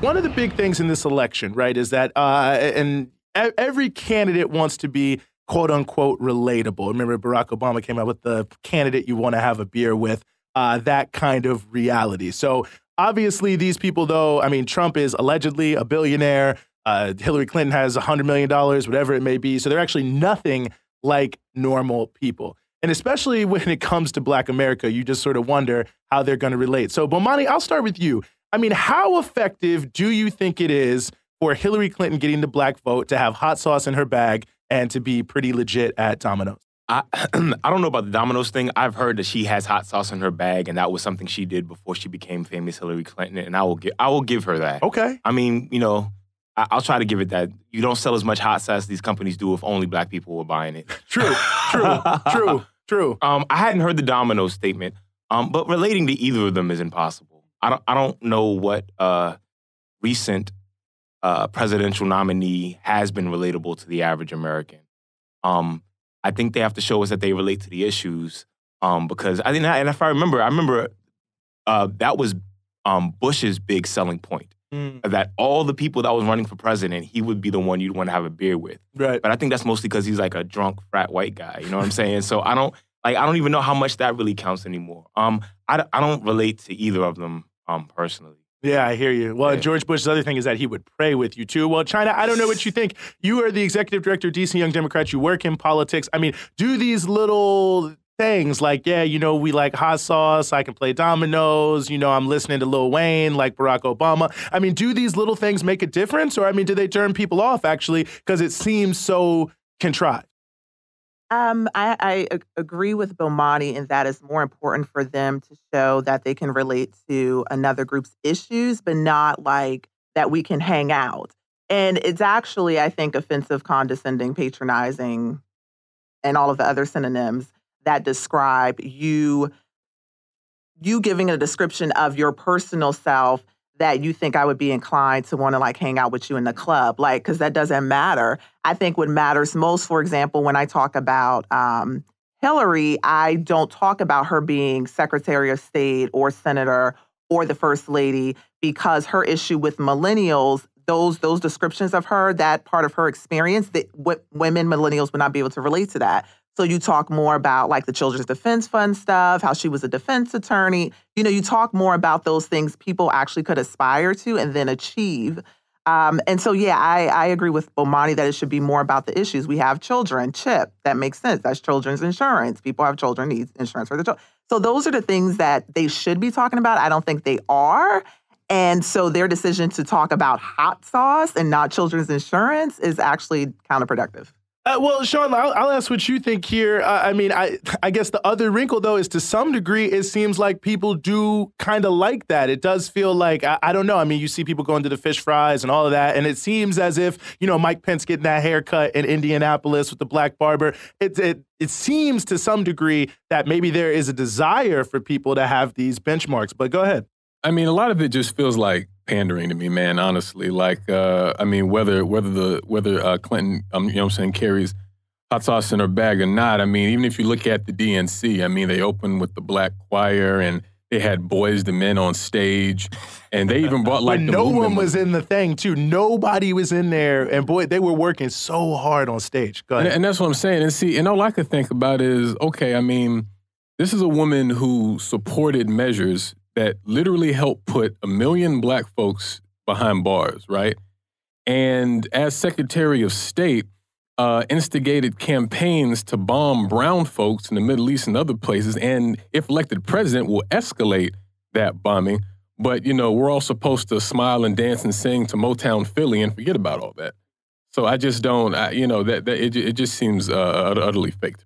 one of the big things in this election, right, is that every candidate wants to be quote unquote relatable. Remember, Barack Obama came out with the candidate you want to have a beer with, that kind of reality. So obviously these people, though, I mean, Trump is allegedly a billionaire. Hillary Clinton has $100 million, whatever it may be. So they're actually nothing like normal people. And especially when it comes to Black America, you just sort of wonder how they're going to relate. So, Bomani, I'll start with you. I mean, how effective do you think it is for Hillary Clinton getting the Black vote to have hot sauce in her bag and to be pretty legit at Domino's? I don't know about the Domino's thing. I've heard that she has hot sauce in her bag, and that was something she did before she became famous Hillary Clinton, and I will give her that. Okay. I mean, you know, I'll try to give it that. You don't sell as much hot sauce as these companies do if only Black people were buying it. True. I hadn't heard the Domino's statement, but relating to either of them is impossible. I don't know what recent presidential nominee has been relatable to the average American. I think they have to show us that they relate to the issues, because I think, and if I remember that was Bush's big selling point. That all the people that was running for president, he would be the one you'd want to have a beer with. Right. But I think that's mostly because he's like a drunk frat white guy. You know what I'm saying? So I don't even know how much that really counts anymore. I don't relate to either of them personally. Yeah, I hear you. Well, Yeah. George Bush's other thing is that he would pray with you, too. Well, China, I don't know what you think. You are the executive director of DC Young Democrats. You work in politics. I mean, do these little things like, yeah, you know, we like hot sauce, I can play dominoes, you know, I'm listening to Lil Wayne, like Barack Obama. I mean, do these little things make a difference? Or, I mean, do they turn people off, actually, because it seems so contrived? I agree with Bomani in that it's more important for them to show that they can relate to another group's issues, but not like that we can hang out. And it's actually, I think, offensive, condescending, patronizing, and all of the other synonyms that describe you giving a description of your personal self that you think I would be inclined to want to like hang out with you in the club, like, because that doesn't matter. I think what matters most, for example, when I talk about Hillary, I don't talk about her being Secretary of State or Senator or the First Lady, because her issue with millennials, those descriptions of her, that part of her experience, that what women, millennials would not be able to relate to that. So you talk more about like the Children's Defense Fund stuff, how she was a defense attorney. You know, you talk more about those things people actually could aspire to and then achieve. And so, yeah, I agree with Bomani that it should be more about the issues. We have children, CHIP, that makes sense. That's children's insurance. People have children, need insurance for their children. So those are the things that they should be talking about. I don't think they are. And so their decision to talk about hot sauce and not children's insurance is actually counterproductive. Well, Sean, I'll ask what you think here. I mean, I guess the other wrinkle, though, is to some degree, it seems like people do kind of like that. It does feel like, I don't know. I mean, you see people going to the fish fries and all of that, and it seems as if, you know, Mike Pence getting that haircut in Indianapolis with the black barber. It seems to some degree that maybe there is a desire for people to have these benchmarks. But go ahead. I mean, a lot of it just feels like pandering to me, man, honestly. Like, I mean, whether Clinton, you know what I'm saying, carries hot sauce in her bag or not, I mean, even if you look at the DNC, I mean, they opened with the black choir and they had Boys to Men on stage, and they even brought like no one was in the thing, too. Nobody was in there, and boy, they were working so hard on stage. Go ahead. And that's what I'm saying. And see, and all I could think about is, okay, I mean, this is a woman who supported measures that literally helped put 1 million black folks behind bars, right? And as Secretary of State, instigated campaigns to bomb brown folks in the Middle East and other places, and if elected president, will escalate that bombing. But, you know, we're all supposed to smile and dance and sing to Motown Philly and forget about all that. So I just don't, you know, that it just seems utterly fake.